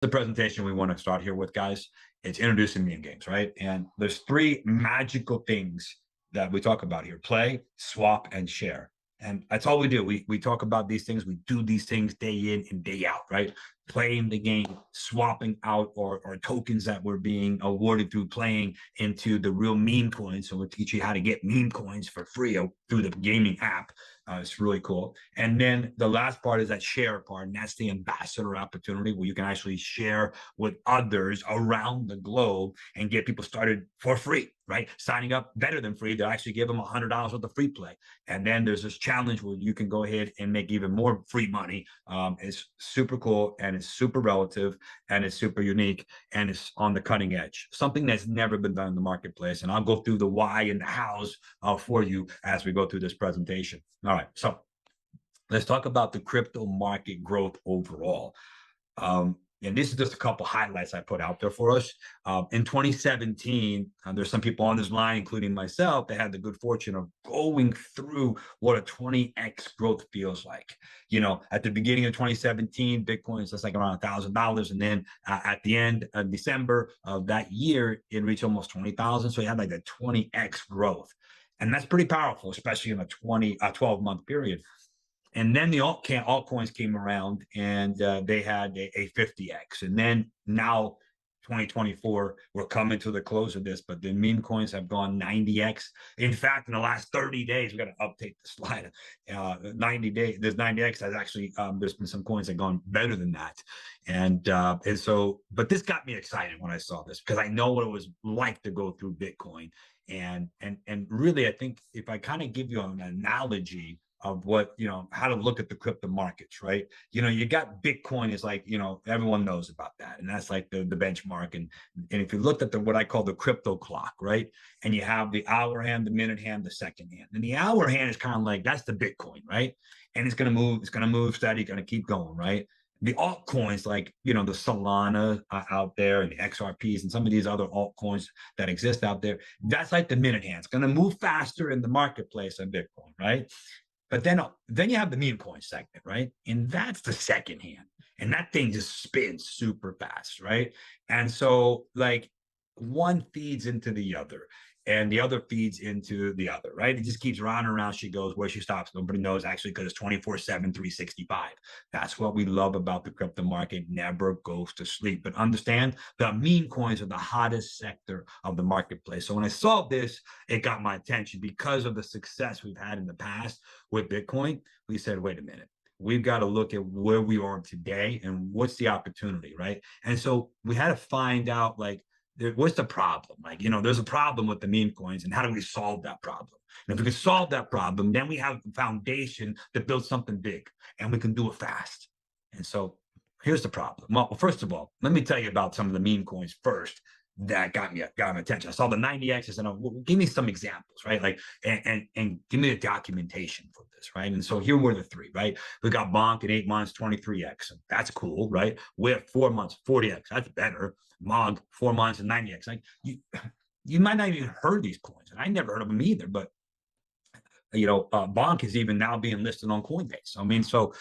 The presentation we want to start here with, guys. It's introducing meme games, right? And there's three magical things that we talk about here: play, swap, and share. And that's all we do. We talk about these things. We do these things day in and day out, right? Playing the game, swapping out or tokens that were being awarded through playing into the real meme coins. So we'll teach you how to get meme coins for free through the gaming app. It's really cool. And then the last part is that share part, and that's the ambassador opportunity where you can actually share with others around the globe and get people started for free, right? Signing up better than free. They'll actually give them $100 worth of free play. And then there's this challenge where you can go ahead and make even more free money. It's super cool, and it's super relative, and it's super unique, and it's on the cutting edge. Something that's never been done in the marketplace. And I'll go through the why and the hows for you as we go through this presentation. All right, so let's talk about the crypto market growth overall. And this is just a couple highlights I put out there for us. In 2017, there's some people on this line, including myself, that had the good fortune of going through what a 20x growth feels like. You know, at the beginning of 2017, Bitcoin is just like around $1,000. And then at the end of December of that year, it reached almost 20,000. So it had like a 20x growth. And that's pretty powerful, especially in a 12-month period. And then the altcoins came around, and they had a 50x. And then now 2024, we're coming to the close of this, but the meme coins have gone 90x. In fact, in the last 30 days, we got to update the slide. 90 days, there's 90x has actually, there's been some coins that have gone better than that. And so, but this got me excited when I saw this, because I know what it was like to go through Bitcoin. And really, I think if I kind of give you an analogy of what, you know, how to look at the crypto markets, right? You know, you got Bitcoin is like, you know, everyone knows about that. And that's like the benchmark. And if you looked at what I call the crypto clock, right? And you have the hour hand, the minute hand, the second hand. And the hour hand is kind of like, that's the Bitcoin, right? And it's going to move steady, going to keep going, right? The altcoins, like, you know, the Solana out there, and the XRPs and some of these other altcoins that exist out there, that's like the minute hand. It's going to move faster in the marketplace than Bitcoin, right? But then you have the meme coin segment, right? And that's the second hand. And that thing just spins super fast, right? And so like one feeds into the other, and the other feeds into the other, right? It just keeps round and round. She goes where she stops. Nobody knows, actually, because it's 24/7, 365. That's what we love about the crypto market. Never goes to sleep. But understand, the meme coins are the hottest sector of the marketplace. So when I saw this, it got my attention because of the success we've had in the past with Bitcoin. We said, wait a minute. We've got to look at where we are today and what's the opportunity, right? And so we had to find out, like, what's the problem? Like, you know, there's a problem with the meme coins, and how do we solve that problem? And if we can solve that problem, then we have the foundation to build something big, and we can do it fast. And so here's the problem. Well, first of all, let me tell you about some of the meme coins first that got my attention. I saw the 90x's, and give me some examples, right? Like, and give me the documentation for this, right? And so here were the three, right? We got Bonk in 8 months, 23x. That's cool, right? We're 4 months, 40x. That's better. Mog, 4 months and 90x. Like, you might not even heard these coins, and I never heard of them either. But you know, Bonk is even now being listed on Coinbase. I mean, so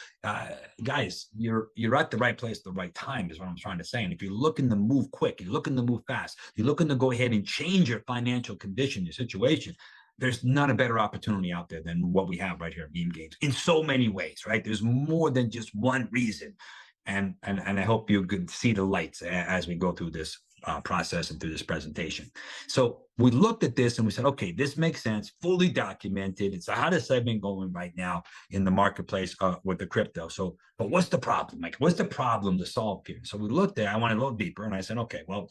guys, you're at the right place at the right time, is what I'm trying to say. And if you're looking to move quick, you're looking to move fast, you're looking to go ahead and change your financial condition, your situation, there's not a better opportunity out there than what we have right here at Meme Games, in so many ways, right? There's more than just one reason. And I hope you can see the lights as we go through this process and through this presentation. So we looked at this and we said, okay, this makes sense, fully documented. It's the hottest segment going right now in the marketplace with the crypto. So, but what's the problem? Like, what's the problem to solve here? So we looked at, I went a little deeper, and I said, okay, well,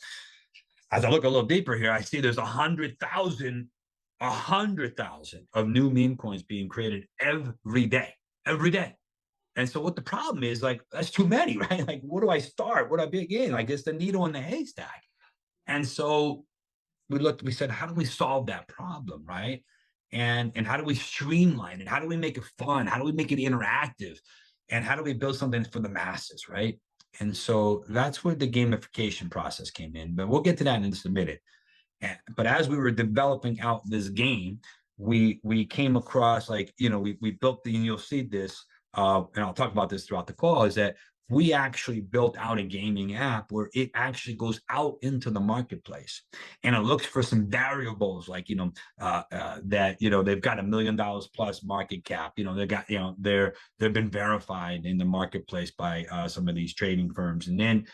as I look a little deeper here, I see there's 100,000 of new meme coins being created every day. And so what the problem is, like, that's too many, right? Like, where do I start? Where do I begin? Like, it's the needle in the haystack. And so we said, how do we solve that problem, right? And how do we streamline it? How do we make it fun? How do we make it interactive? And how do we build something for the masses, right? And so that's where the gamification process came in. But we'll get to that in just a minute. But as we were developing out this game, we came across, like, you know, we built and you'll see this, and I'll talk about this throughout the call, is that we actually built out a gaming app where it actually goes out into the marketplace and it looks for some variables like, that, they've got $1 million plus market cap, they got, they've been verified in the marketplace by some of these trading firms. And then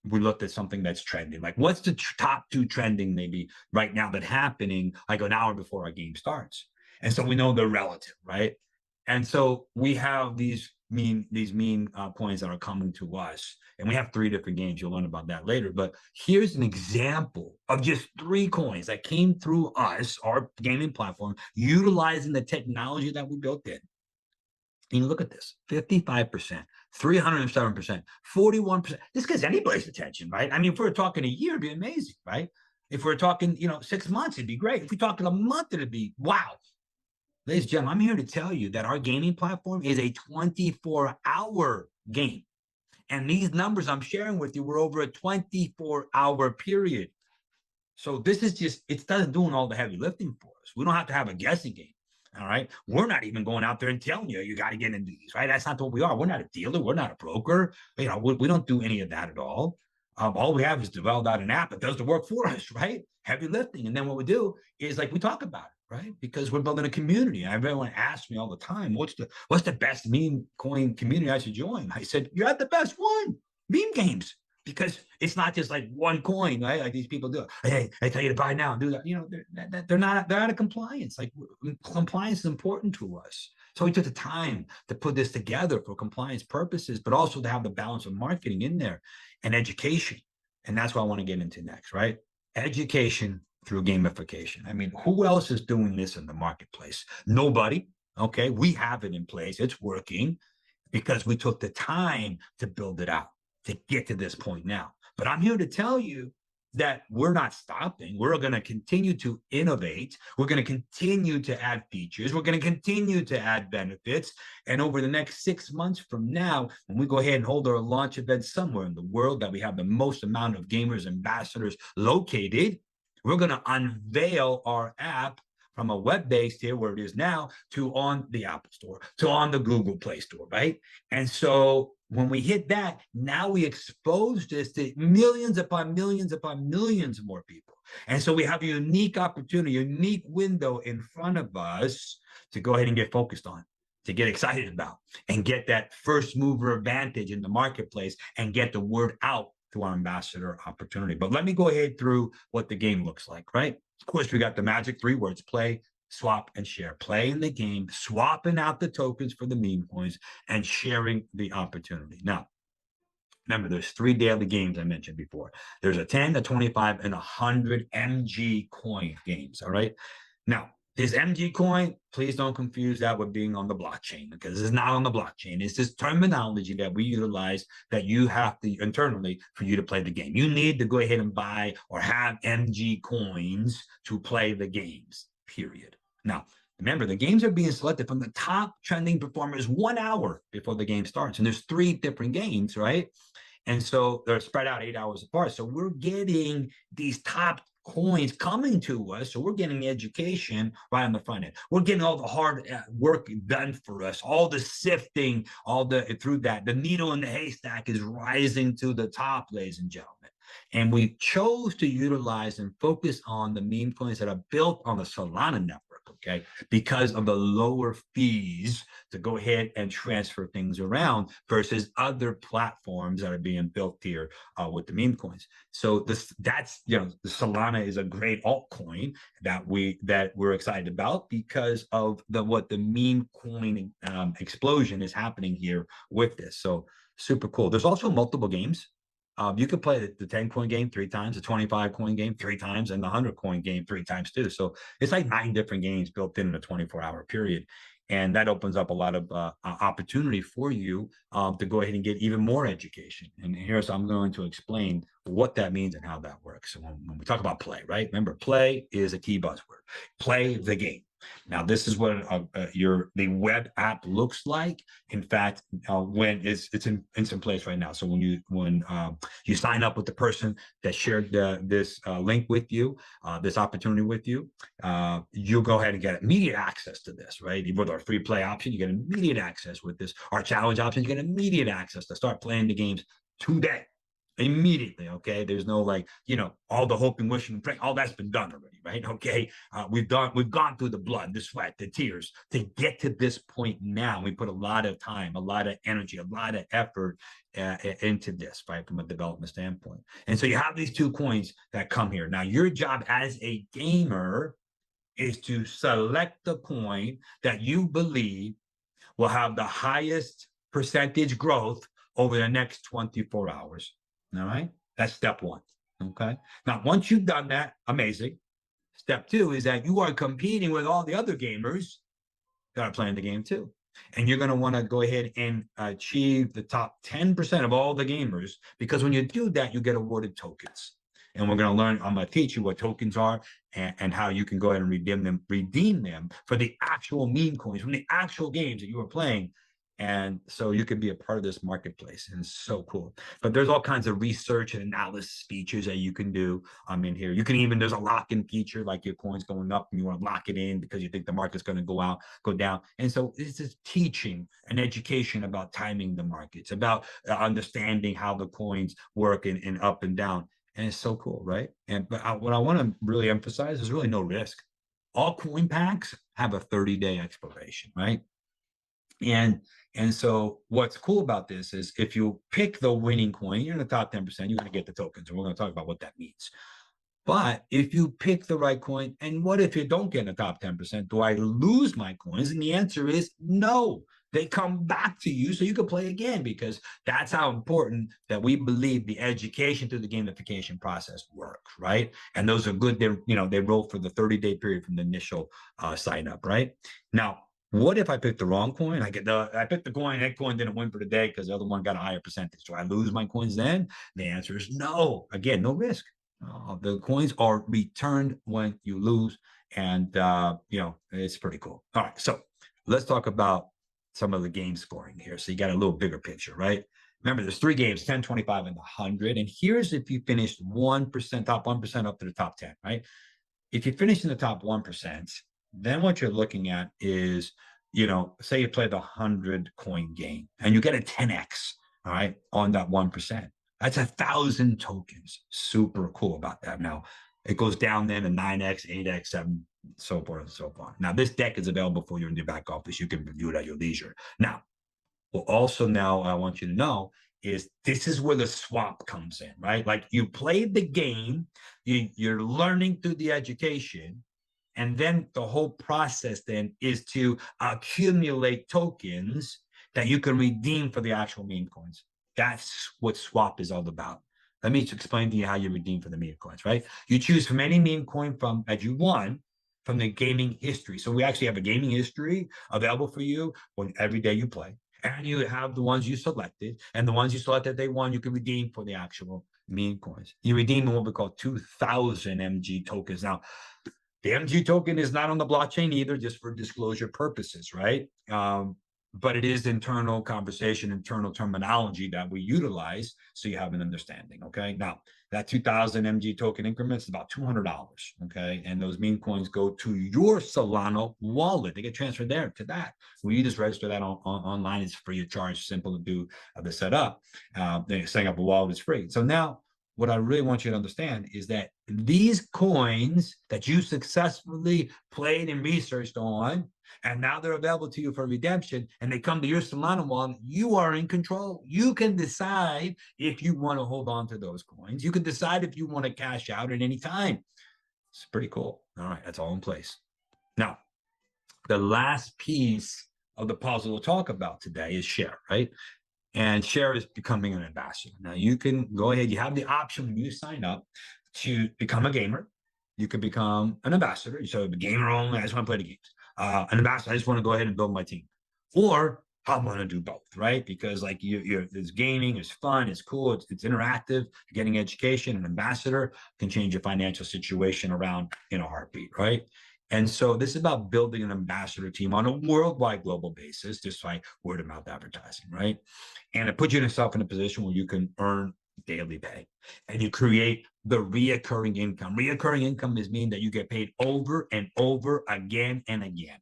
we looked at something that's trending, like what's the top 2 trending maybe right now that happening like an hour before our game starts. And so we know they're relative, right? And so we have these meme coins that are coming to us, and we have 3 different games. You'll learn about that later. But here's an example of just 3 coins that came through us, our gaming platform, utilizing the technology that we built in. And you look at this: 55%, 307%, 41%. This gets anybody's attention, right? I mean, if we were talking a year, it'd be amazing, right? If we're talking, 6 months, it'd be great. If we talked in a month, it'd be wow. Ladies and gentlemen, I'm here to tell you that our gaming platform is a 24-hour game. And these numbers I'm sharing with you were over a 24-hour period. So this is just, it's not doing all the heavy lifting for us. We don't have to have a guessing game. All right. We're not even going out there and telling you got to get into these, right? That's not what we are. We're not a dealer. We're not a broker. We don't do any of that at all. All we have is developed out an app that does the work for us, right? Heavy lifting. And then what we do is like we talk about it, right? Because we're building a community. Everyone asks me all the time, what's the best meme coin community I should join? I said, you're at the best one, MemeGames. Because it's not just like one coin, right? Like these people do. Hey, I tell you to buy now and do that. They're out of compliance. Like compliance is important to us. So we took the time to put this together for compliance purposes, but also to have the balance of marketing in there and education. And that's what I want to get into next, right? Education through gamification. I mean, who else is doing this in the marketplace? Nobody. Okay. We have it in place. It's working because we took the time to build it out to get to this point now. But I'm here to tell you that we're not stopping. We're going to continue to innovate. We're going to continue to add features. We're going to continue to add benefits. And over the next 6 months from now, when we go ahead and hold our launch event somewhere in the world that we have the most amount of gamers ambassadors located, we're going to unveil our app from a web-based here where it is now to on the Apple Store, to on the Google Play Store, right? And so when we hit that, now we expose this to millions upon millions upon millions more people. And so we have a unique opportunity, a unique window in front of us to go ahead and get focused on, to get excited about, and get that first mover advantage in the marketplace and get the word out to our ambassador opportunity. But let me go ahead through what the game looks like, right? Of course, we got the magic 3 words: play, swap, and share. Playing the game, swapping out the tokens for the meme coins, and sharing the opportunity. Now, remember, there's 3 daily games I mentioned before. There's a 10, a 25, and 100 MG coin games, all right? Now, this MG coin, please don't confuse that with being on the blockchain, because it's not on the blockchain. It's this terminology that we utilize that you have to internally for you to play the game. You need to go ahead and buy or have MG coins to play the games, period. Now, remember, the games are being selected from the top trending performers 1 hour before the game starts. And there's 3 different games, right? And so they're spread out 8 hours apart. So we're getting these top coins coming to us. So we're getting education right on the front end. We're getting all the hard work done for us, all the sifting, through that. The needle in the haystack is rising to the top, ladies and gentlemen. And we chose to utilize and focus on the meme coins that are built on the Solana network, okay, because of the lower fees to go ahead and transfer things around versus other platforms that are being built here with the meme coins. So that's the Solana is a great altcoin that we're excited about because of what the meme coin explosion is happening here with this. So super cool. There's also multiple games. You could play the 10 coin game 3 times, the 25 coin game 3 times, and the 100 coin game 3 times too. So it's like 9 different games built in a 24-hour period. And that opens up a lot of opportunity for you to go ahead and get even more education. And here's, I'm going to explain what that means and how that works. So when we talk about play, right? Remember, play is a key buzzword. Play the game. Now, this is what the web app looks like. In fact, when it's in place right now. So when you sign up with the person that shared this link with you, this opportunity with you, you'll go ahead and get immediate access to this, right? With our free play option, you get immediate access with this. Our challenge option, you get immediate access to start playing the games today, immediately. Okay, there's no like, all the hoping, wishing, praying, all that's been done already, right? Okay, we've gone through the blood, the sweat, the tears to get to this point. Now we put a lot of time, a lot of energy, a lot of effort into this, right, from a development standpoint. And so you have these two coins that come here. Now your job as a gamer is to select the coin that you believe will have the highest percentage growth over the next 24 hours. All right. That's step one. Okay. Now, once you've done that, amazing. Step two is that you are competing with all the other gamers that are playing the game too. And you're going to want to go ahead and achieve the top 10% of all the gamers, because when you do that, you get awarded tokens. And we're going to learn, I'm going to teach you what tokens are and how you can go ahead and redeem them for the actual meme coins from the actual games that you are playing. And so you can be a part of this marketplace, and it's so cool. But there's all kinds of research and analysis features that you can do in here. You can even, there's a lock-in feature, like your coin's going up and you want to lock it in because you think the market's going to go down. And so this is teaching and education about timing the markets, about understanding how the coins work and up and down. And it's so cool, right? But what I want to really emphasize is really no risk. All coin packs have a 30-day expiration, right? And so what's cool about this is if you pick the winning coin, you're in the top 10%, you're going to get the tokens. And we're going to talk about what that means. But if you pick the right coin, and what if you don't get in the top 10%? Do I lose my coins? And the answer is no. They come back to you so you can play again, because that's how important that we believe the education through the gamification process works, right? And those are good. They roll for the 30-day period from the initial sign up, right? Now, what if I picked the wrong coin? I picked the coin, that coin didn't win for the day because the other one got a higher percentage. Do I lose my coins then? The answer is no. Again, no risk. The coins are returned when you lose, and it's pretty cool. All right, so let's talk about some of the game scoring here. So you got a little bigger picture, right? Remember, there's 3 games, 10, 25, and 100. And here's if you finished 1%, top 1% up to the top 10, right? If you finish in the top 1%, then what you're looking at is, say you play the 100 coin game and you get a 10x, all right, on that 1%. That's 1,000 tokens. Super cool about that. Now, it goes down then to 9x, 8x, 7, so forth and so on. Now, this deck is available for you in your back office. You can review it at your leisure. Now, what also now I want you to know is this is where the swap comes in, right? Like you played the game, you're learning through the education, and then the whole process then is to accumulate tokens that you can redeem for the actual meme coins. That's what swap is all about. Let me explain to you how you redeem for the meme coins, right? You choose from any meme coin that you won from the gaming history. So we actually have a gaming history available for you every day you play. And you have the ones you selected, and the ones you selected they won, you can redeem for the actual meme coins. You redeem what we call 2,000 MG tokens. Now, the MG token is not on the blockchain either, just for disclosure purposes, right? But it is internal conversation, internal terminology that we utilize, so you have an understanding, okay? Now, that 2,000 MG token increments is about $200, okay? And those meme coins go to your Solana wallet. They get transferred there to that. When you just register that online, it's free of charge, simple to do the setup. Setting up a wallet is free. So now, what I really want you to understand is that these coins that you successfully played and researched on, and now they're available to you for redemption, and they come to your Solana wallet, you are in control. You can decide if you want to hold on to those coins. You can decide if you want to cash out at any time. It's pretty cool. All right, that's all in place. Now, the last piece of the puzzle we'll talk about today is share, right? And share is becoming an ambassador. Now you can go ahead, you have the option when you sign up to become a gamer. You can become an ambassador. So a gamer only, I just want to play the games. An ambassador, I just want to go ahead and build my team. Or I'm going to do both, right? Because like there's gaming, it's fun, it's cool, it's interactive, you're getting education. An ambassador can change your financial situation around in a heartbeat, right? And so this is about building an ambassador team on a worldwide global basis, just like word of mouth advertising, right? And it puts yourself in a position where you can earn daily pay and you create the reoccurring income. Reoccurring income is mean that you get paid over and over again and again.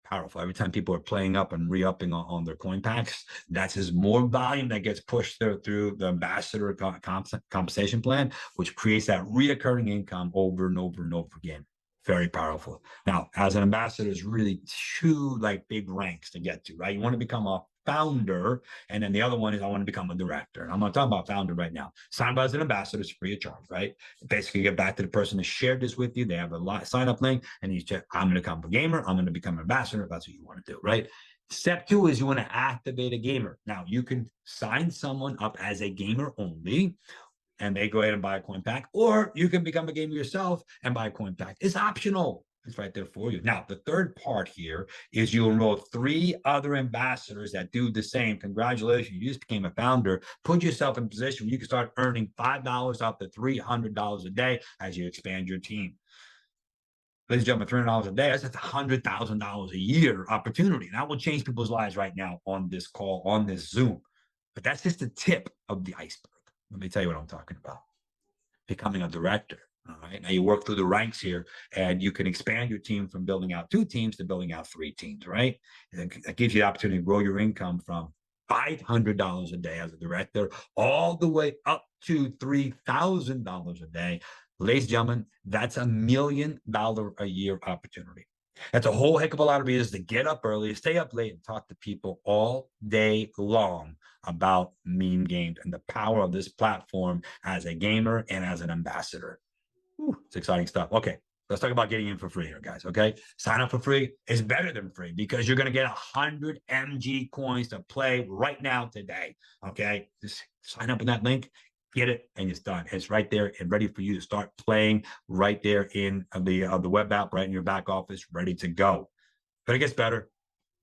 Powerful. Every time people are playing up and re-upping on their coin packs, that's just more volume that gets pushed through the ambassador compensation plan, which creates that reoccurring income over and over and over again. Very powerful. Now, as an ambassador, there's really two like big ranks to get to, right? You want to become a founder, and then the other one is I want to become a director. And I'm going to talk about founder right now. Sign up as an ambassador is free of charge, right? Basically, get back to the person that shared this with you. They have a sign up link, and you check, I'm going to become a gamer. I'm going to become an ambassador if that's what you want to do, right? Step two is you want to activate a gamer. Now, you can sign someone up as a gamer only, and they go ahead and buy a coin pack, or you can become a gamer yourself and buy a coin pack. It's optional. It's right there for you. Now, the third part here is you enroll 3 other ambassadors that do the same. Congratulations, you just became a founder. Put yourself in a position where you can start earning $5 up to $300 a day as you expand your team. Ladies and gentlemen, $300 a day, that's $100,000 a year opportunity. And that will change people's lives right now on this call, on this Zoom. But that's just the tip of the iceberg. Let me tell you what I'm talking about. Becoming a director. All right. Now you work through the ranks here and you can expand your team from building out 2 teams to building out 3 teams, right? And that gives you the opportunity to grow your income from $500 a day as a director all the way up to $3,000 a day. Ladies and gentlemen, that's $1 million a year opportunity. That's a whole heck of a lot of reasons to get up early, stay up late, and talk to people all day long about meme games and the power of this platform as a gamer and as an ambassador. It's exciting stuff. Okay, let's talk about getting in for free here, guys. Okay, sign up for free is better than free because you're going to get 100 MG coins to play right now today. Okay, just sign up in that link, get it, and it's done. It's right there and ready for you to start playing right there in the web app, right in your back office, ready to go. But it gets better.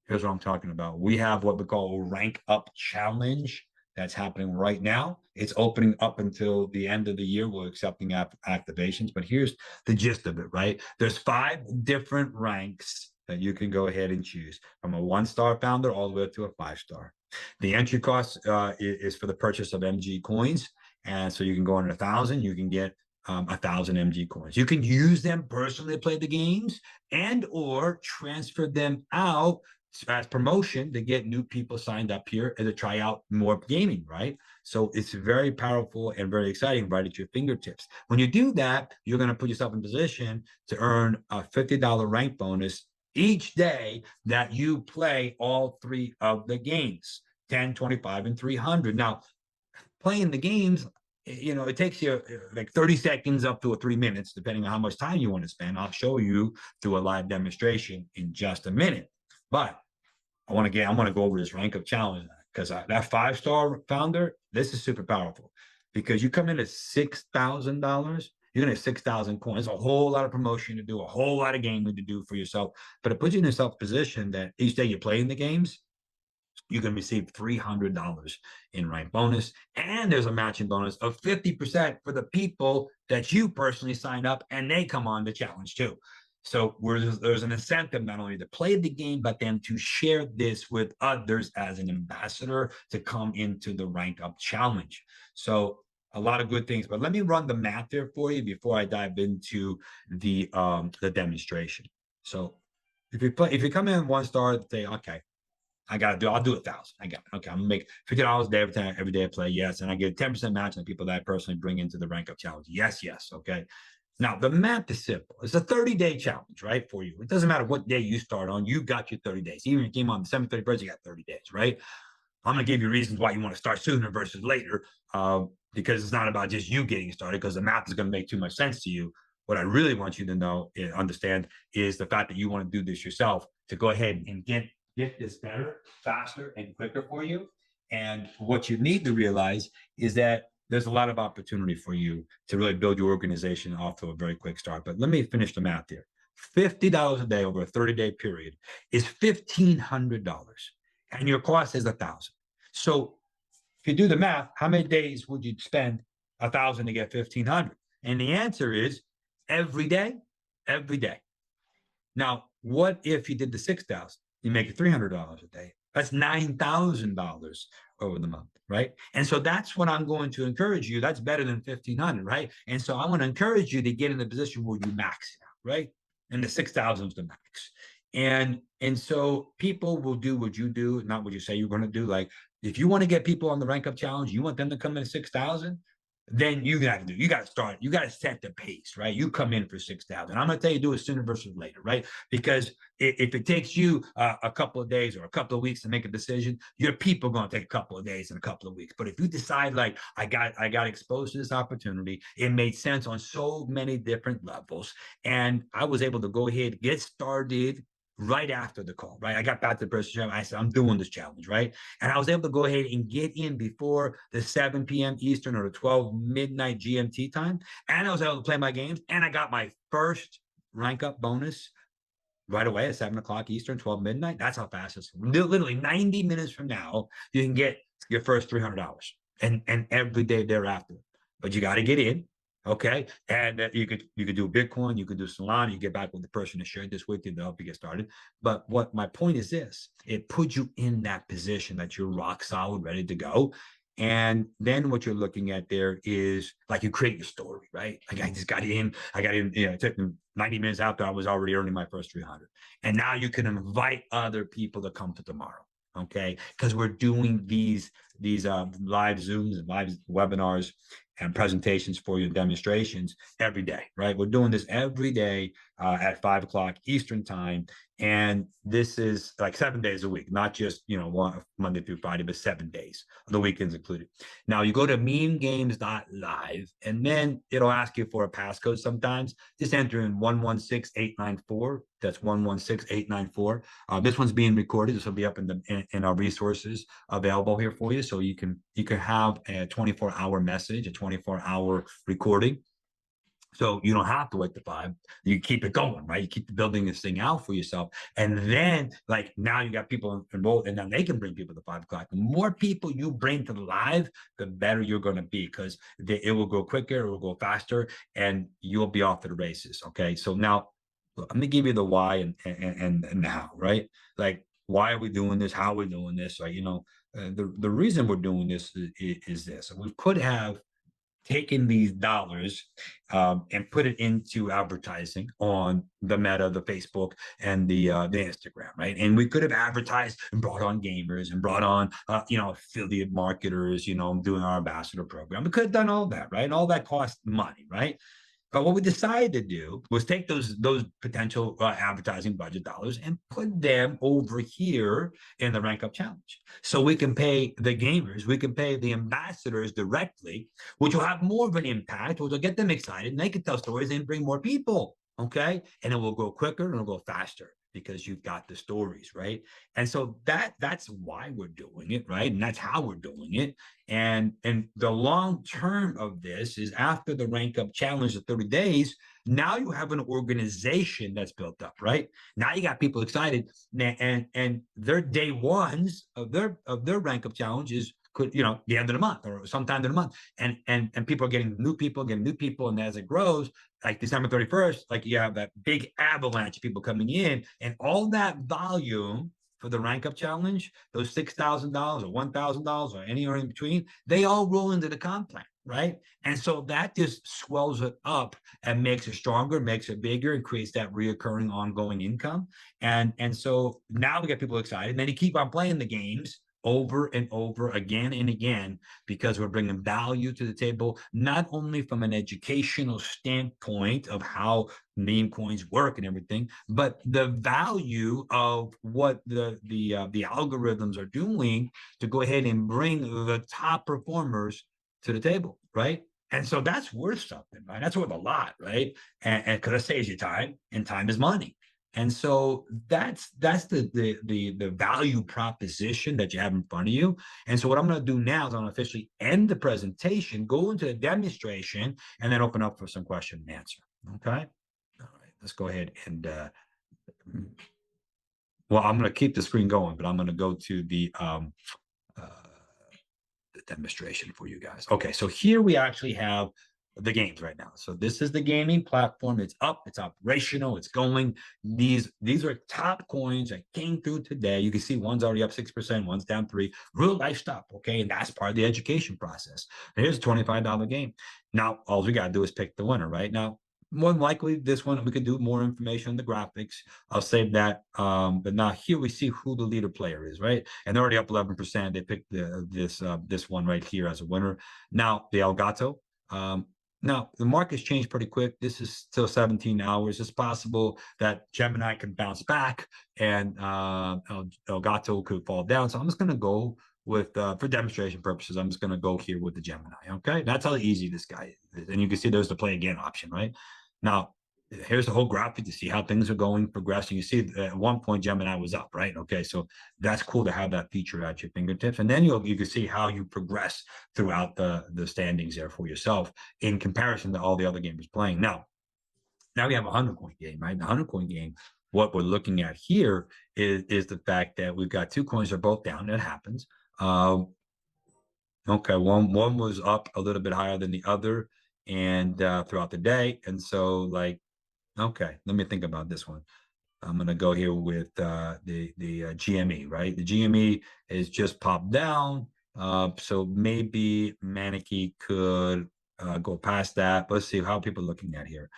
Here's what I'm talking about. We have what we call a rank up challenge that's happening right now. It's opening up until the end of the year. We're accepting activations, but here's the gist of it, right? There's 5 different ranks that you can go ahead and choose, from a 1-star founder all the way up to a 5-star. The entry cost is for the purchase of MG coins. And so you can go under 1,000, you can get 1,000 MG coins. You can use them personally to play the games and or transfer them out as promotion to get new people signed up here and to try out more gaming, right? So it's very powerful and very exciting right at your fingertips. When you do that, you're going to put yourself in position to earn a $50 rank bonus each day that you play all 3 of the games, 10, 25, and 300. Now, playing the games, you know, it takes you like 30 seconds up to 3 minutes, depending on how much time you want to spend. I'll show you through a live demonstration in just a minute. But I want to go over this rank up challenge because that 5-star founder, this is super powerful because you come in at $6,000, you're gonna have 6,000 coins, a whole lot of promotion to do, a whole lot of gaming to do for yourself. But it puts you in a self position that each day you're playing the games, you can receive $300 in rank bonus. And there's a matching bonus of 50% for the people that you personally sign up and they come on the challenge too. So there's an incentive not only to play the game, but then to share this with others as an ambassador to come into the rank up challenge. So a lot of good things, but let me run the math there for you before I dive into the demonstration. So if you come in 1-star, say, okay, I'll do 1,000. I got it. Okay, I'm gonna make $50 a day every day I play. Yes. And I get a 10% match on people that I personally bring into the rank up challenge. Yes, yes. Okay. Now the math is simple. It's a 30-day challenge, right? For you. It doesn't matter what day you start on, you got your 30 days. Even if you came on December 31st, you got 30 days, right? I'm gonna give you reasons why you want to start sooner versus later, because it's not about just you getting started, because the math is gonna make too much sense to you. What I really want you to know, understand, is the fact that you want to do this yourself to go ahead and get this better, faster, and quicker for you. And what you need to realize is that there's a lot of opportunity for you to really build your organization off to a very quick start. But let me finish the math here. $50 a day over a 30-day period is $1,500, and your cost is 1,000. So if you do the math, how many days would you spend 1,000 to get 1,500? And the answer is every day, every day. Now, what if you did the 6,000? You make $300 a day. That's $9,000 over the month, right? And so that's what I'm going to encourage you. That's better than 1,500, right? And so I want to encourage you to get in a position where you max it out, right? And the 6,000 is the max. And so people will do what you do, not what you say you're going to do. Like if you want to get people on the rank up challenge, you want them to come in at 6,000, then you got to do, you got to start, you got to set the pace, right? You come in for 6,000. I'm going to tell you, do it sooner versus later, right? Because if it takes you a couple of days or a couple of weeks to make a decision, your people are going to take a couple of days and a couple of weeks. But if you decide like, I got exposed to this opportunity, it made sense on so many different levels. And I was able to go ahead, get started right after the call, right? I got back to the person. I said, I'm doing this challenge, right? And I was able to go ahead and get in before the 7 p.m. Eastern or the 12 midnight GMT time. And I was able to play my games. And I got my first rank up bonus right away at 7 o'clock Eastern, 12 midnight. That's how fast it's literally 90 minutes from now, you can get your first $300 and every day thereafter. But you got to get in. Okay. And you could do Bitcoin, you could do Solana, you get back with the person that shared this with you to help you get started. But what my point is this, it puts you in that position that you're rock solid, ready to go. And then what you're looking at there is like you create your story, right? Like I just got in, it took me 90 minutes after I was already earning my first 300. And now you can invite other people to come to tomorrow. Okay. Because we're doing these live Zooms and live webinars and presentations for you, demonstrations every day, right? We're doing this every day at 5 o'clock Eastern time. And this is like 7 days a week, not just, Monday through Friday, but 7 days, the weekends included. Now you go to memegames.live and then it'll ask you for a passcode sometimes. Just enter in 116894. That's 116894. This one's being recorded. This will be up in our resources available here for you. So you can have a 24-hour message, a 24-hour recording. So you don't have to wait to 5. You keep it going, right? You keep building this thing out for yourself. And then like now you got people enrolled and then they can bring people to 5 o'clock. The more people you bring to the live, the better you're going to be because it will go quicker, it will go faster, and you'll be off to the races. Okay. So now look, I'm going to give you the why and how, right? Like, why are we doing this? How are we doing this? Like, the reason we're doing this is this. We could have taken these dollars and put it into advertising on the Meta, the Facebook, and the Instagram, right? And we could have advertised and brought on gamers and brought on affiliate marketers, doing our ambassador program. We could have done all that, right? And all that costs money, right? But what we decided to do was take those potential advertising budget dollars and put them over here in the Rank Up Challenge. So we can pay the gamers, we can pay the ambassadors directly, which will have more of an impact, which will get them excited, and they can tell stories and bring more people. Okay. And it will go quicker and it'll go faster because you've got the stories, right? And so that's why we're doing it, right? And that's how we're doing it. And the long term of this is after the Rank Up Challenge of 30 days, now you have an organization that's built up, right? Now you got people excited, and their day ones of their Rank Up Challenge is the end of the month or sometime in the month, and people are getting new people, and as it grows, like December 31st, like you have that big avalanche of people coming in, and all that volume for the Rank Up Challenge, those $6,000 or $1,000 or anywhere in between, they all roll into the comp plan, right? And so that just swells it up and makes it stronger, makes it bigger, and creates that reoccurring ongoing income. And so now we get people excited, and then you keep on playing the games over and over again and again because we're bringing value to the table, not only from an educational standpoint of how meme coins work and everything, but the value of what the algorithms are doing to go ahead and bring the top performers to the table, right? And so that's worth something, right? That's worth a lot, right? And because it saves you time, and time is money. And so that's the value proposition that you have in front of you. And so what I'm going to do now is I'm going to officially end the presentation, go into the demonstration, and then open up for some question and answer. Okay. All right. Let's go ahead and well, I'm going to keep the screen going, but I'm going to go to the demonstration for you guys. Okay, so here we actually have the games right now. So this is the gaming platform. It's up, it's operational, it's going. These are top coins that came through today. You can see one's already up 6%, one's down 3%. Real life stuff, okay? And that's part of the education process. Here's a $25 game. Now, all we got to do is pick the winner, right? Now, more than likely, this one we could do more information on the graphics. I'll save that. But now here we see who the leader player is, right? And they're already up 11%. They picked this one right here as a winner. Now the Elgato. Now the market's changed pretty quick. This is still 17 hours. It's possible that Gemini can bounce back and Elgato could fall down. So I'm just going to go with for demonstration purposes. I'm just going to go here with the Gemini. Okay, that's how easy this guy is. And you can see there's the play again option, right? Now, here's the whole graphic to see how things are going, progressing. You see at one point Gemini was up, right? Okay, so that's cool to have that feature at your fingertips. And then you can see how you progress throughout the standings there for yourself in comparison to all the other gamers playing. Now we have a 100-coin game, right? The 100-coin game, what we're looking at here is the fact that we've got 2 coins that are both down. That happens. Okay, one was up a little bit higher than the other and throughout the day. And so like, okay, let me think about this one. I'm going to go here with the GME, right? The GME is just popped down. So maybe Manicky could go past that. Let's see how people are looking at here.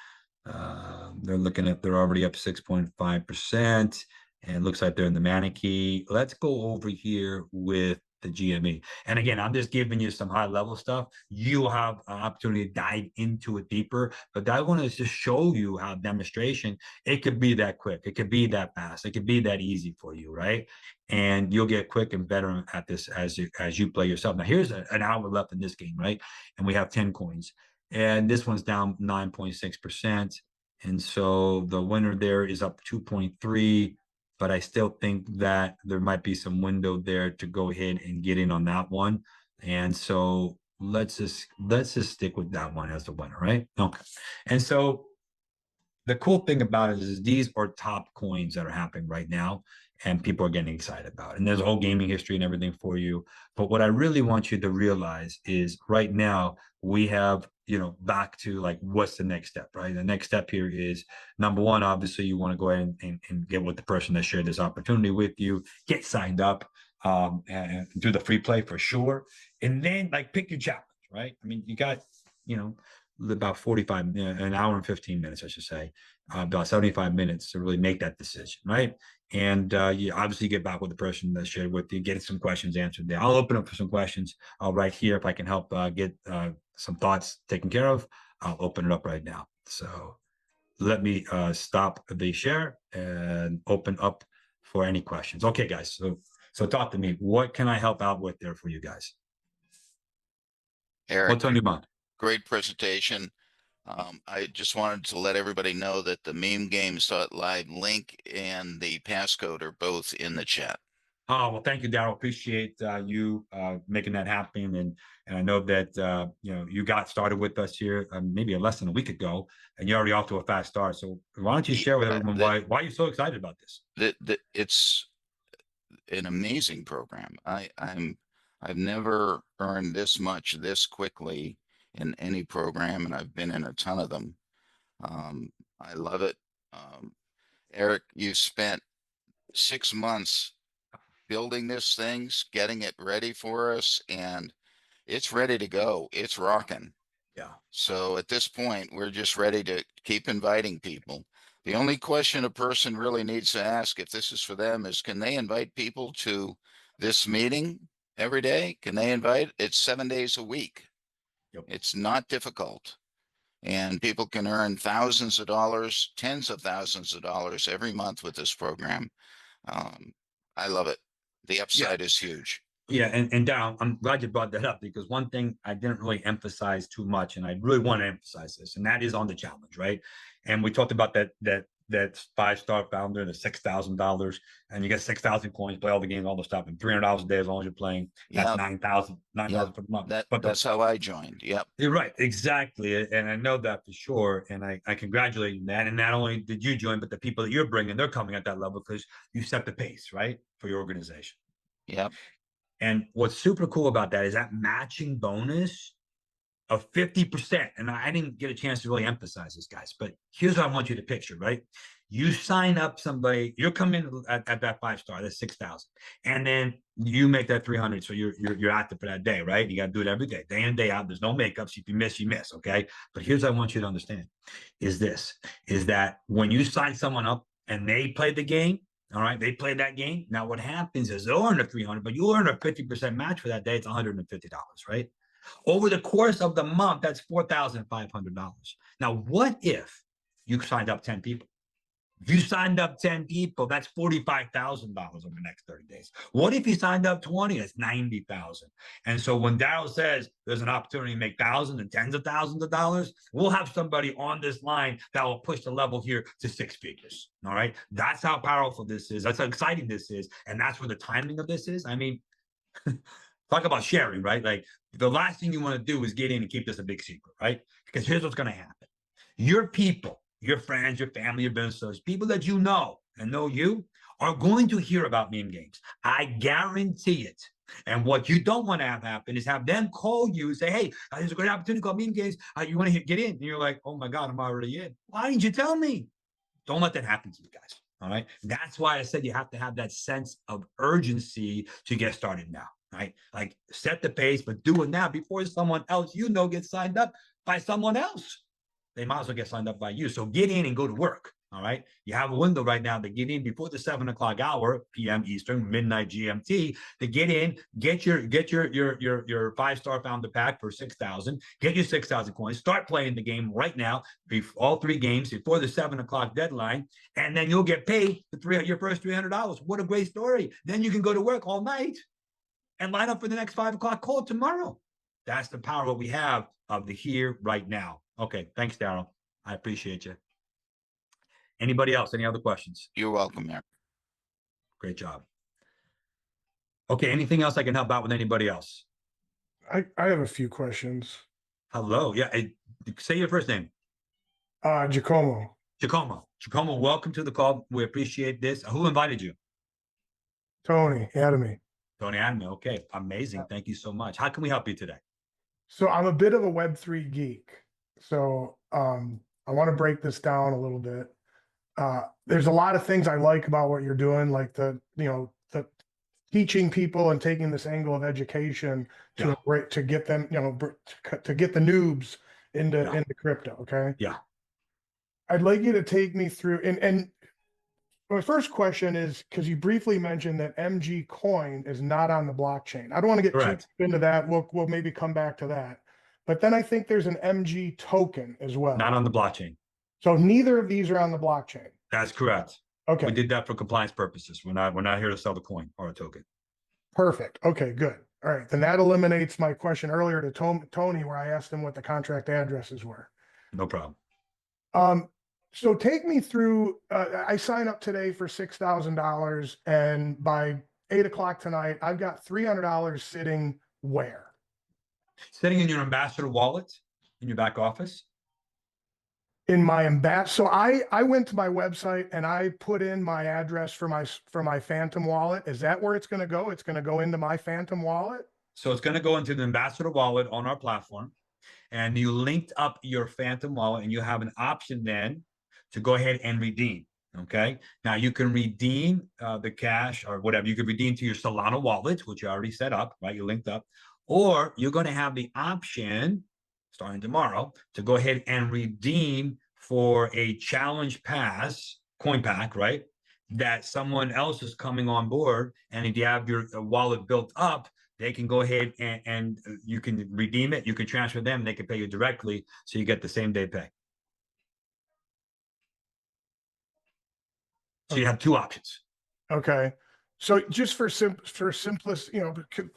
They're already up 6.5%. And it looks like they're in the Manicky. Let's go over here with the GME. And again, I'm just giving you some high level stuff. You'll have an opportunity to dive into it deeper, but I want to just show you how demonstration, it could be that quick. It could be that fast. It could be that easy for you, right? And you'll get quick and better at this as you play yourself. Now here's an hour left in this game, right? And we have 10 coins and this one's down 9.6%. And so the winner there is up 2.3, but I still think that there might be some window there to go ahead and get in on that one. And so let's just stick with that one as the winner, right? Okay. And so the cool thing about it is these are top coins that are happening right now and people are getting excited about it. And there's a whole gaming history and everything for you. But what I really want you to realize is right now we have, back to like, what's the next step, right? The next step here is number one, obviously you want to go ahead and get with the person that shared this opportunity with you, get signed up and do the free play for sure. And then like pick your challenge, right? I mean, you got, about 45, an hour and 15 minutes, I should say, about 75 minutes to really make that decision, right? And you obviously get back with the person that shared with you, get some questions answered there. I'll open up for some questions right here. If I can help get some thoughts taken care of, I'll open it up right now. So let me stop the share and open up for any questions. Okay, guys. So talk to me. What can I help out with there for you guys? Eric, What's on your mind? great presentation. I just wanted to let everybody know that the MemeGames.live link and the passcode are both in the chat. Oh, well, thank you, Daryl. Appreciate you making that happen. And I know that, you got started with us here maybe less than a week ago, and you're already off to a fast start. So why don't you share with everyone why you're so excited about this? It's an amazing program. I've never earned this much this quickly in any program, and I've been in a ton of them. I love it. Eric, you spent 6 months building this thing, getting it ready for us, and it's ready to go. It's rocking. Yeah. So at this point, we're just ready to keep inviting people. The only question a person really needs to ask if this is for them is, can they invite people to this meeting every day? Can they invite? It's 7 days a week. Yep. It's not difficult. And people can earn thousands of dollars, tens of thousands of dollars every month with this program. I love it. The upside is huge. Yeah, and Darryl, I'm glad you brought that up because one thing I didn't really emphasize too much, and I really want to emphasize this, and that is on the challenge, right? And we talked about that 5-star founder, the $6,000, and you get 6,000 coins, play all the games, all the stuff, and $300 a day as long as you're playing. That's Yeah. 9,000 Yeah, for the month. that's how I joined. Yep. You're right, exactly, and I know that for sure, and I congratulate you on that. And not only did you join, but the people that you're bringing, they're coming at that level because you set the pace, right, for your organization. Yep. And what's super cool about that is that matching bonus of 50%, and I didn't get a chance to really emphasize this, guys, but here's what I want you to picture, right? You sign up somebody, you're coming at that 5-star, that's 6,000, and then you make that 300, so you're active for that day, right? You got to do it every day in, day out. There's no makeups. If you miss, okay? But here's what I want you to understand: is that when you sign someone up and they play the game, all right, they play that game. Now, what happens is they'll earn a 300, but you'll earn a 50% match for that day. It's $150, right? Over the course of the month, that's $4,500. Now, what if you signed up 10 people? If you signed up 10 people, that's $45,000 over the next 30 days. What if you signed up 20? That's 90,000. And so when Daryl says there's an opportunity to make thousands and tens of thousands of dollars, we'll have somebody on this line that will push the level here to 6 figures. All right. That's how powerful this is. That's how exciting this is. And that's where the timing of this is. I mean, talk about sharing, right? Like the last thing you want to do is get in and keep this a big secret, right? Because here's what's going to happen. Your people, your friends, your family, your businesses, people that you know and know you are going to hear about MemeGames. I guarantee it. And what you don't want to have happen is have them call you and say, hey, there's a great opportunity called MemeGames. You want to get in? And you're like, oh my God, I'm already in. Why didn't you tell me? Don't let that happen to you guys. All right. That's why I said you have to have that sense of urgency to get started now. Right. Like set the pace, but do it now before someone else gets signed up by someone else. They might as well get signed up by you. So get in and go to work. All right. You have a window right now to get in before the 7 o'clock hour, PM Eastern, midnight GMT, to get in, get your 5-star founder pack for 6,000, get your 6,000 coins, start playing the game right now, all 3 games before the 7 o'clock deadline, and then you'll get paid your first $300. What a great story. Then you can go to work all night and line up for the next 5 o'clock call tomorrow. That's the power what we have of the here right now. Okay, thanks, Daryl. I appreciate you. Anybody else? Any other questions? You're welcome, Eric. Great job. Okay, anything else I can help out with anybody else? I have a few questions. Hello. Yeah, say your first name. Giacomo. Giacomo, welcome to the call. We appreciate this. Who invited you? Tony Adamy. Tony Adamy. Okay, amazing. Thank you so much. How can we help you today? So I'm a bit of a Web3 geek. So I want to break this down a little bit. There's a lot of things I like about what you're doing, like the teaching people and taking this angle of education to get them, to get the noobs into crypto. Okay. Yeah. I'd like you to take me through, and my first question is, because you briefly mentioned that memecoin is not on the blockchain. I don't want to get too deep into that. We'll maybe come back to that. But then I think there's an MG token as well. Not on the blockchain. So neither of these are on the blockchain. That's correct. Okay. We did that for compliance purposes. We're not here to sell the coin or a token. Perfect. Okay, good. All right. Then that eliminates my question earlier to Tony, where I asked him what the contract addresses were. No problem. So take me through, I sign up today for $6,000, and by 8 o'clock tonight, I've got $300 sitting where? Sitting in your ambassador wallet in your back office. In my so I went to my website and I put in my address for my Phantom wallet. Is that where it's going to go? It's going to go into my Phantom wallet. So it's going to go into the ambassador wallet on our platform, and you linked up your Phantom wallet, and you have an option then to go ahead and redeem. Okay. Now you can redeem the cash or whatever. You can redeem to your Solana wallet, which you already set up, right? You linked up, or you're going to have the option starting tomorrow to go ahead and redeem for a challenge pass coin pack, right? That someone else is coming on board. And if you have your wallet built up, they can go ahead and you can redeem it. You can transfer them. They can pay you directly. So you get the same day pay. So you have 2 options. Okay. So just for simplest,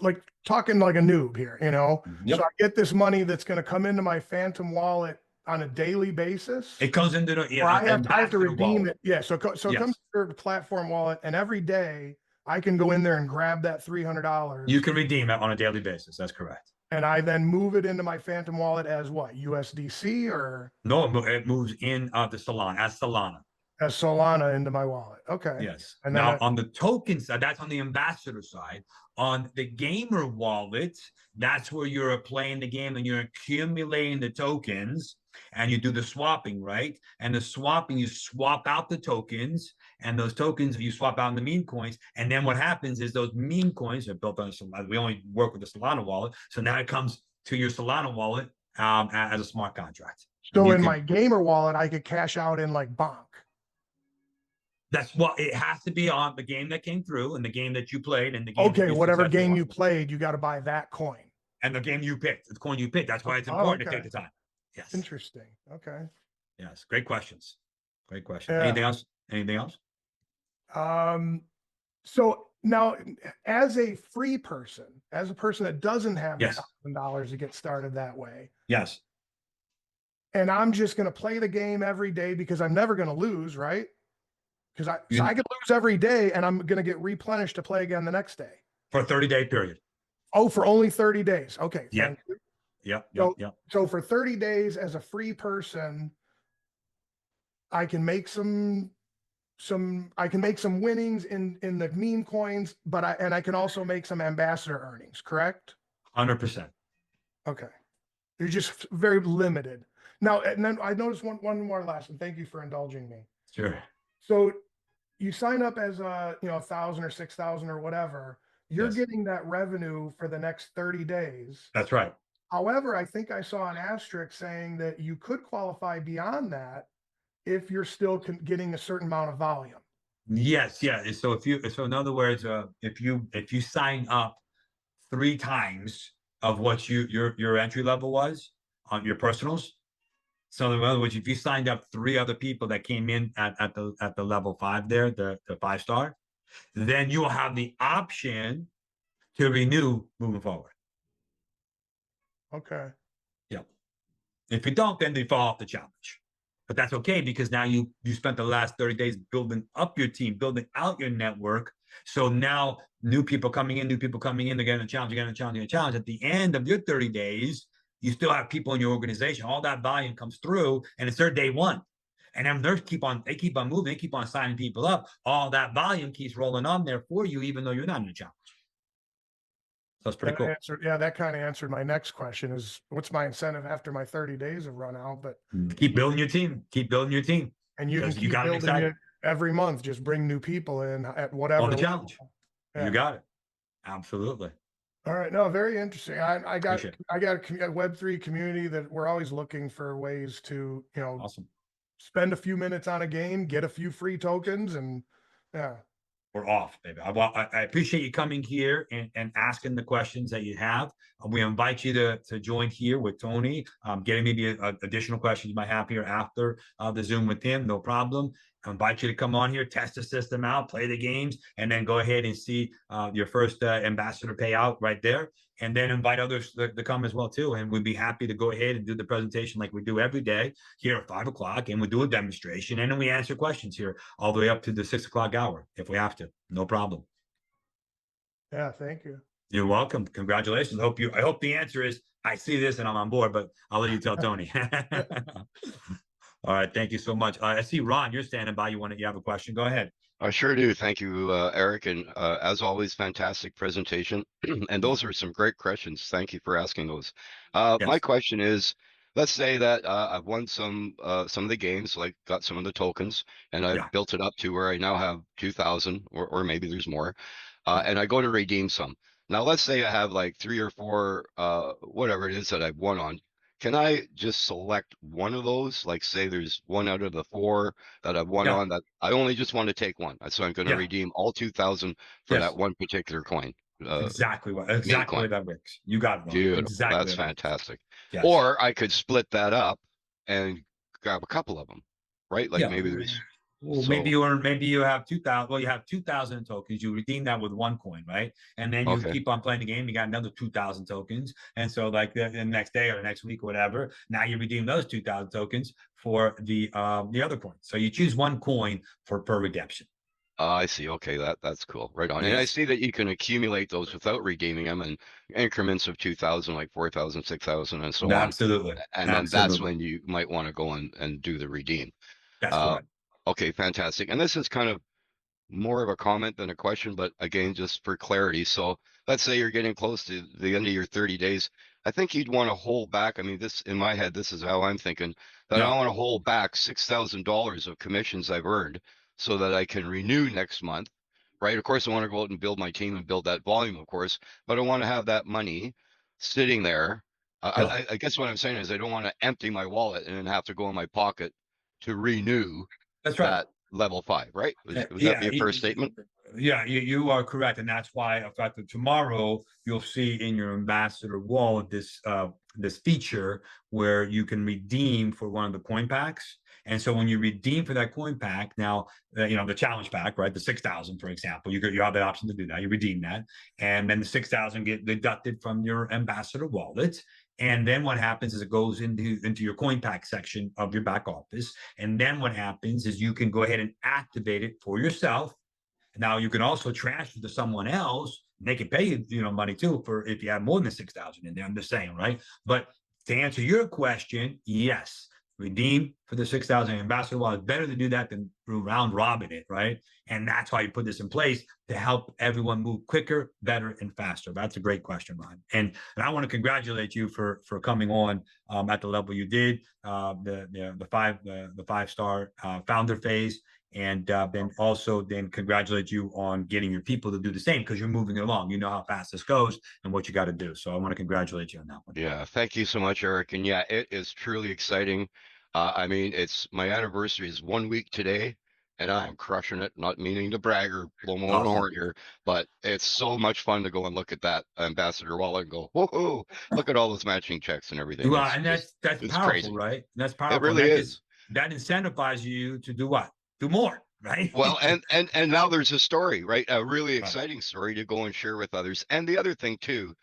like talking like a noob here, Yep. So I get this money that's going to come into my Phantom wallet on a daily basis. It comes into the, I have to redeem wallet. It. Yeah. So it yes. comes to the platform wallet, and every day I can go in there and grab that $300. You can redeem it on a daily basis. That's correct. And I then move it into my Phantom wallet as what? USDC or? No, it moves in the Solana as Solana. as Solana into my wallet. Okay. Yes. And then Now on the token side, that's on the ambassador side. On the gamer wallet, that's where you're playing the game and you're accumulating the tokens and you do the swapping, right? And the swapping, you swap out the tokens, and those tokens you swap out in the meme coins. And then what happens is those meme coins are built on Solana. We only work with the Solana wallet. So now it comes to your Solana wallet as a smart contract. so in my gamer wallet, I could cash out in like Bonk. That's what it has to be on the game that came through and the game that you played and the game. Okay, whatever game you played, you got to buy that coin. And the game you picked, the coin you picked. That's why it's important to take the time. Yes. Interesting. Okay. Yes. Great questions. Great question. Yeah. Anything else? Anything else? So now, as a free person, as a person that doesn't have Yes. $1,000 to get started that way, Yes. and I'm just going to play the game every day because I'm never going to lose, right? Because I could lose every day and I'm going to get replenished to play again the next day. For a 30-day period. Oh, for only 30 days. Okay. Yep. Yep. So for 30 days as a free person, I can make some winnings in the meme coins, but I can also make some ambassador earnings, correct? 100%. Okay. You're just very limited. Now, and then I noticed one more last, and thank you for indulging me. Sure. So you sign up as a, 1,000 or 6,000 or whatever, you're getting that revenue for the next 30 days. That's right. However, I think I saw an asterisk saying that you could qualify beyond that if you're still getting a certain amount of volume. Yes. Yeah. So in other words, if you sign up 3 times of what your entry level was on your personals. So in other words, if you signed up 3 other people that came in at the level 5 there, the 5-star, then you will have the option to renew moving forward. Okay. Yep. If you don't, then they fall off the challenge. But that's okay because now you spent the last 30 days building up your team, building out your network. So now new people coming in, they're getting a challenge, At the end of your 30 days, you still have people in your organization. All that volume comes through, and it's their day 1. And then they keep on moving, they keep on signing people up. All that volume keeps rolling on there for you, even though you're not in a challenge. So it's pretty cool. That kind of answered my next question is what's my incentive after my 30 days have run out? But keep building your team. And you can keep building it every month. Just bring new people in at whatever. On the challenge. Yeah. You got it. Absolutely. All right. No, very interesting. I got a Web3 community that we're always looking for ways to, awesome. Spend a few minutes on a game, get a few free tokens, and yeah. We're off, baby. I appreciate you coming here and asking the questions that you have. We invite you to join here with Tony, getting maybe additional questions you might have here after the Zoom with him. No problem. I invite you to come on here, test the system out, play the games, and then go ahead and see your first ambassador payout right there. And then invite others to come as well, too. And we'd be happy to go ahead and do the presentation like we do every day here at 5 o'clock. And we do a demonstration. And then we answer questions here all the way up to the 6 o'clock hour if we have to. No problem. Yeah, thank you. You're welcome. Congratulations. I hope the answer is I see this and I'm on board, but I'll let you tell Tony. All right. Thank you so much. I see Ron, you're standing by. You have a question? Go ahead. I sure do. Thank you, Eric. And as always, fantastic presentation. And those are some great questions. Thank you for asking those. Yes. My question is, let's say that I've won some of the games, like got some of the tokens, and I've built it up to where I now have 2,000 or maybe there's more. And I go to redeem some. Now, let's say I have like 3 or 4, whatever it is that I've won on. Can I just select one of those? Like say there's 1 out of the 4 that I've won on that I only just want to take one. So I'm going to redeem all 2,000 for that one particular coin. Exactly that works. You got it. Beautiful. Exactly. That's fantastic. Yes. Or I could split that up and grab a couple of them, right? Like maybe there's. Well, maybe you have 2,000. Well, you have 2,000 tokens. You redeem that with 1 coin, right? And then you keep on playing the game. You got another 2,000 tokens, and so like the next day or the next week or whatever, now you redeem those 2,000 tokens for the other coin. So you choose 1 coin per redemption. I see. Okay, that's cool. Right on. Yes. And I see that you can accumulate those without redeeming them in increments of 2,000, like 4,000, 6,000, and so on. Absolutely. And then that's when you might want to go and do the redeem. That's correct. Okay, fantastic. And this is kind of more of a comment than a question, but again, just for clarity. So let's say you're getting close to the end of your 30 days. I think you'd want to hold back. I mean, this in my head, this is how I'm thinking, that I Yeah, want to hold back $6,000 of commissions I've earned so that I can renew next month, right? Of course, I want to go out and build my team and build that volume, of course, but I want to have that money sitting there. yeah, I guess what I'm saying is I don't want to empty my wallet and then have to go in my pocket to renew that's right. that level 5, right? Would that Yeah, be a fair statement? yeah, you are correct, and that's why, in fact, tomorrow you'll see in your ambassador wallet this feature where you can redeem for one of the coin packs. And so when you redeem for that coin pack, now the challenge pack, right, the 6,000, for example, you have the option to do that. You redeem that, and then the 6,000 get deducted from your ambassador wallet. And then what happens is it goes into your coin pack section of your back office. And then what happens is you can go ahead and activate it for yourself. Now you can also transfer to someone else. They can pay you, money too for if you have more than 6,000 in there. I'm just saying, right? But to answer your question, yes, redeem for the 6,000 ambassador wallet. It's better to do that than round robin it, right? And that's why you put this in place to help everyone move quicker, better, and faster. That's a great question, Ron. And I want to congratulate you for coming on at the level you did, the 5-star founder phase. And then also then congratulate you on getting your people to do the same because you're moving along. You know how fast this goes and what you got to do. So I want to congratulate you on that one. Yeah, thank you so much, Eric. And yeah, it is truly exciting. I mean, it's my anniversary is 1 week today, and I'm crushing it. Not meaning to brag or blow my own Awesome. horn here, but it's so much fun to go and look at that ambassador wallet and go, whoa, look at all those matching checks and everything. Well, It's and just, that's it's powerful, crazy. right? That's It powerful. And really is. that incentivizes you to do what? Do more, right? Well, and now there's a story, right? A really Right. exciting story to go and share with others. And the other thing too,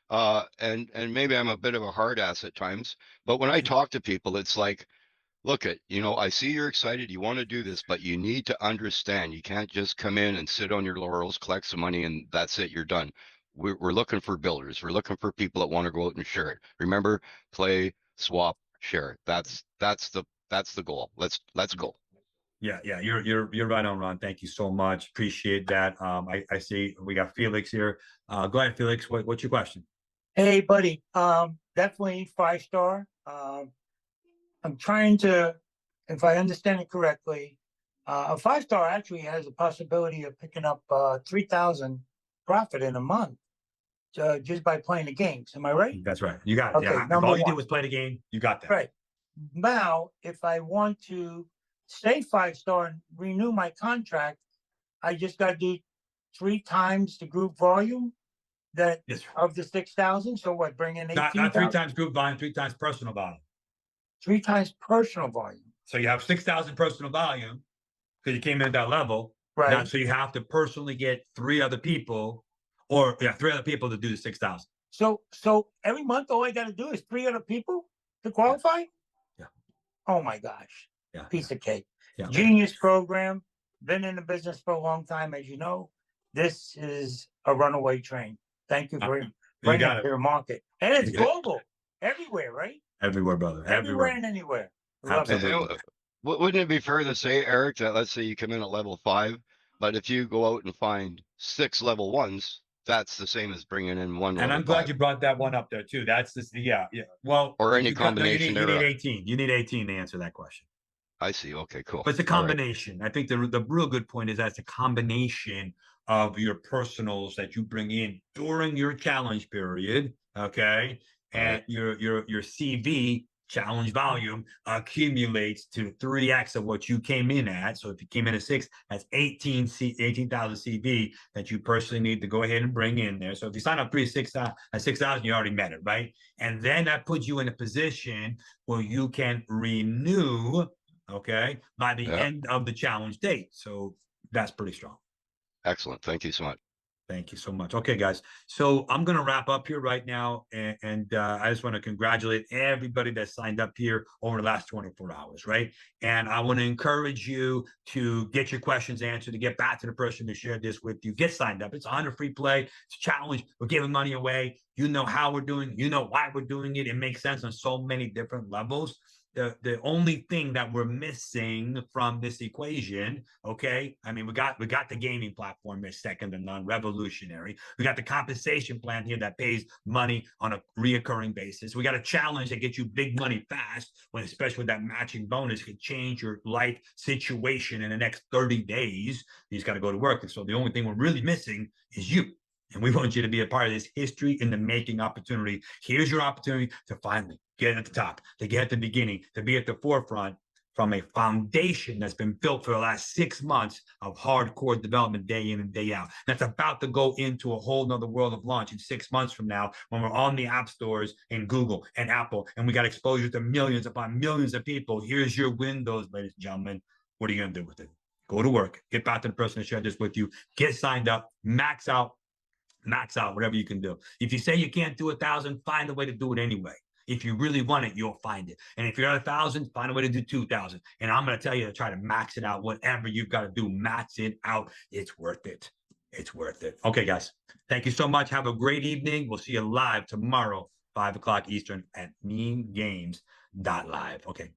and maybe I'm a bit of a hard ass at times, but when I talk to people, it's like, look at, I see you're excited, you want to do this, but you need to understand you can't just come in and sit on your laurels, collect some money, and that's it, you're done. We're looking for builders. We're looking for people that want to go out and share it. Remember, play, swap, share it. That's the goal. Let's go. Yeah, you're right on, Ron. Thank you so much. Appreciate that. I see we got Felix here. Go ahead, Felix. What's your question? Hey, buddy. Definitely 5-star. I'm trying to, if I understand it correctly, a 5-star actually has a possibility of picking up 3,000 profit in a month just by playing the games. Am I right? That's right. You got it. Okay, Yeah. If all you did was play the game, you got that. Right. Now, if I want to stay 5-star and renew my contract, I just got to do 3 times the group volume of the 6,000. So what? Bring in 18,000. Not 3 times group volume, 3 times personal volume. 3 times personal volume. So you have 6,000 personal volume because you came in at that level. Right. Now, so you have to personally get 3 other people, or 3 other people to do the 6,000. So every month, all I got to do is 3 other people to qualify. Yeah. Oh my gosh. Yeah. Piece of cake. Yeah. Genius program. Been in the business for a long time, as you know. This is a runaway train. Thank you for bringing it to the market, and it's global, everywhere, right? Everywhere, brother. Everywhere and anywhere. Absolutely. Wouldn't it be fair to say, Eric, that let's say you come in at level 5, but if you go out and find 6 level 1s, that's the same as bringing in 1 level 5. And I'm glad you brought that one up there too. That's this, yeah. Well, or any combination. You need 18. You need 18 to answer that question. I see. Okay, cool. But it's a combination. Right. I think the real good point is that's a combination of your personals that you bring in during your challenge period, okay, and your CV challenge volume accumulates to 3x of what you came in at. So if you came in at 6, that's 18,000 CV that you personally need to go ahead and bring in there. So if you sign up 6,000, you already met it, right? And then that puts you in a position where you can renew, okay, by the end of the challenge date. So that's pretty strong. Excellent. Thank you so much. Thank you so much. Okay, guys. So I'm going to wrap up here right now. And I just want to congratulate everybody that signed up here over the last 24 hours, right? And I want to encourage you to get your questions answered, to get back to the person who shared this with you. Get signed up. It's 100 free play. It's a challenge. We're giving money away. You know how we're doing. You know why we're doing it. It makes sense on so many different levels. the only thing that we're missing from this equation. Okay, I mean, we got the gaming platform is second to none, revolutionary. We got the compensation plan here that pays money on a reoccurring basis. We got a challenge that gets you big money fast, when especially with that matching bonus could change your life situation in the next 30 days. You just got to go to work. And so the only thing we're really missing is you. And we want you to be a part of this history in the making opportunity. Here's your opportunity to finally get at the top, to get at the beginning, to be at the forefront from a foundation that's been built for the last 6 months of hardcore development day in and day out. That's about to go into a whole nother world of launch in 6 months from now, when we're on the app stores in Google and Apple, and we got exposure to millions upon millions of people. Here's your windows, ladies and gentlemen. What are you going to do with it? Go to work, get back to the person that shared this with you, get signed up, max out, whatever you can do. If you say you can't do 1,000, find a way to do it anyway. If you really want it, you'll find it. And if you're at 1,000, find a way to do 2,000. And I'm going to tell you to try to max it out. Whatever you've got to do, max it out. It's worth it. It's worth it. Okay, guys. Thank you so much. Have a great evening. We'll see you live tomorrow, 5 o'clock Eastern at memegames.live. Okay.